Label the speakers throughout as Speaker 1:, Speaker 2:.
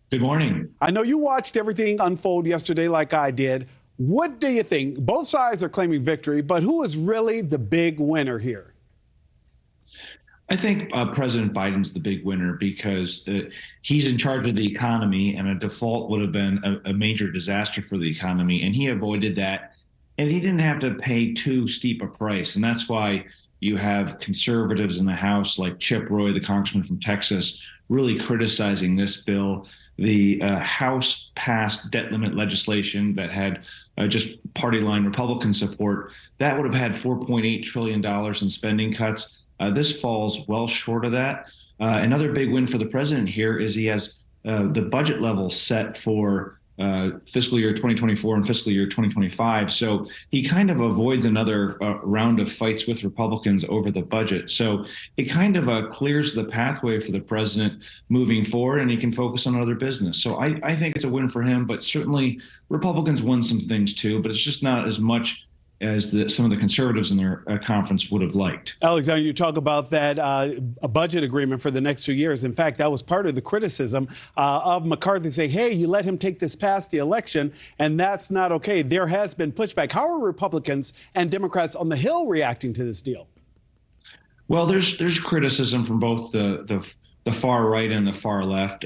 Speaker 1: Good morning.
Speaker 2: I know you watched everything unfold yesterday like I did. What do you think? Both sides are claiming victory, but who is really the big winner here?
Speaker 1: I think President Biden's the big winner because he's in charge of the economy, and a default would have been a major disaster for the economy. And he avoided that, and he didn't have to pay too steep a price. And that's why you have conservatives in the House like Chip Roy, the congressman from Texas, really criticizing this bill. The House passed debt limit legislation that had just party line Republican support. That would have had $4.8 trillion in spending cuts. This falls well short of that. Another big win for the president here is he has the budget level set for fiscal year 2024 and fiscal year 2025. So he kind of avoids another round of fights with Republicans over the budget. So it kind of clears the pathway for the president moving forward, and he can focus on other business. So I think it's a win for him, but certainly Republicans won some things too, but it's just not as much as some of the conservatives in their conference would have liked.
Speaker 2: Alexander, you talk about that a budget agreement for the next 2 years. In fact, that was part of the criticism of McCarthy saying, hey, you let him take this past the election, and that's not okay. There has been pushback. How are Republicans and Democrats on the Hill reacting to this deal?
Speaker 1: Well, there's criticism from both the far right and the far left.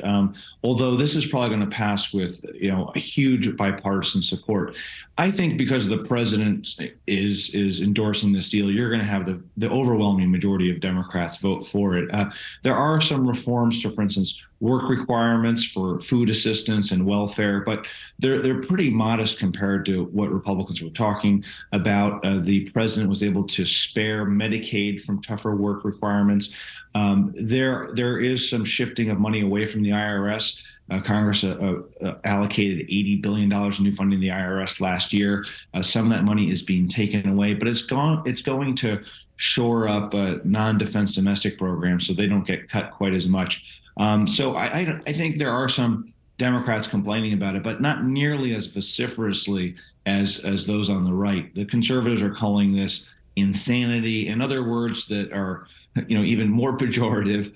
Speaker 1: Although this is probably going to pass with a huge bipartisan support. I think because the president is endorsing this deal, you're going to have the overwhelming majority of Democrats vote for it. There are some reforms to, for instance, work requirements for food assistance and welfare, but they're pretty modest compared to what Republicans were talking about. The president was able to spare Medicaid from tougher work requirements. There is some shifting of money away from the IRS. Congress allocated $80 billion in new funding to the IRS last year. Some of that money is being taken away, but it's going to shore up non-defense domestic programs so they don't get cut quite as much. So I think there are some Democrats complaining about it, but not nearly as vociferously as those on the right. The conservatives are calling this insanity. In other words that are even more pejorative.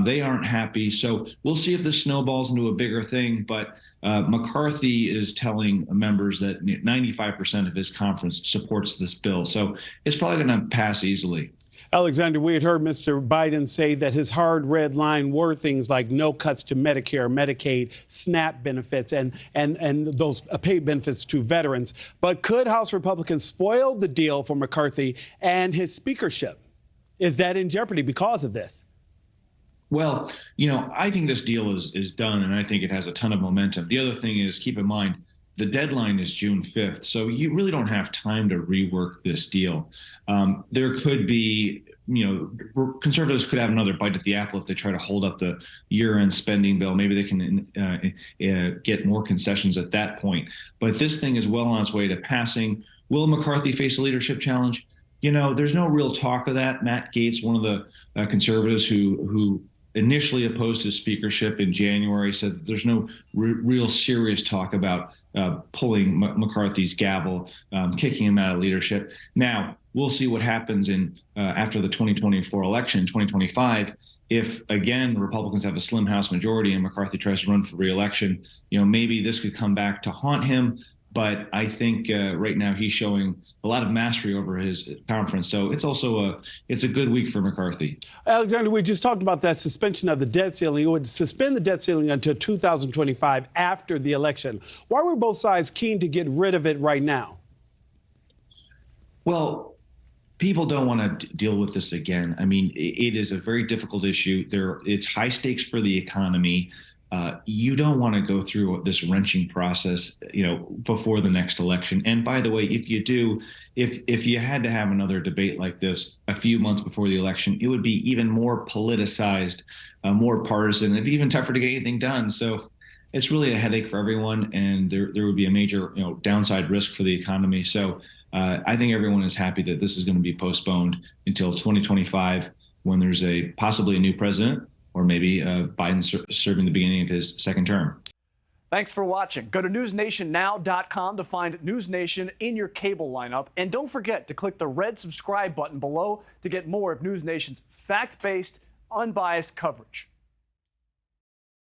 Speaker 1: They aren't happy. So we'll see if this snowballs into a bigger thing. But McCarthy is telling members that 95% of his conference supports this bill. So it's probably going to pass easily.
Speaker 2: Alexander, we had heard Mr. Biden say that his hard red line were things like no cuts to Medicare, Medicaid, SNAP benefits, and those paid benefits to veterans. But could House Republicans spoil the deal for McCarthy and his speakership? Is that in jeopardy because of this?
Speaker 1: Well, I think this deal is done, and I think it has a ton of momentum. The other thing is, keep in mind, the deadline is June 5th, so you really don't have time to rework this deal. There could be, conservatives could have another bite at the apple if they try to hold up the year-end spending bill. Maybe they can get more concessions at that point. But this thing is well on its way to passing. Will McCarthy face a leadership challenge? There's no real talk of that. Matt Gaetz, one of the conservatives who initially opposed his speakership in January, said there's no real serious talk about pulling McCarthy's gavel, kicking him out of leadership. Now, we'll see what happens after the 2024 election, 2025. If, again, Republicans have a slim House majority and McCarthy tries to run for re-election, maybe this could come back to haunt him. But I think right now he's showing a lot of mastery over his conference. So it's also it's a good week for McCarthy.
Speaker 2: Alexander, we just talked about that suspension of the debt ceiling. It would suspend the debt ceiling until 2025 after the election. Why were both sides keen to get rid of it right now?
Speaker 1: Well, people don't want to deal with this again. I mean, it is a very difficult issue. It's high stakes for the economy. You don't want to go through this wrenching process, before the next election. And by the way, if you do, if you had to have another debate like this a few months before the election, it would be even more politicized, more partisan, and even tougher to get anything done. So it's really a headache for everyone, and there would be a major, downside risk for the economy. So I think everyone is happy that this is going to be postponed until 2025, when there's possibly a new president, or maybe Biden serving the beginning of his second term.
Speaker 3: Thanks for watching. Go to newsnationnow.com to find NewsNation in your cable lineup. And don't forget to click the red subscribe button below to get more of NewsNation's fact-based, unbiased coverage.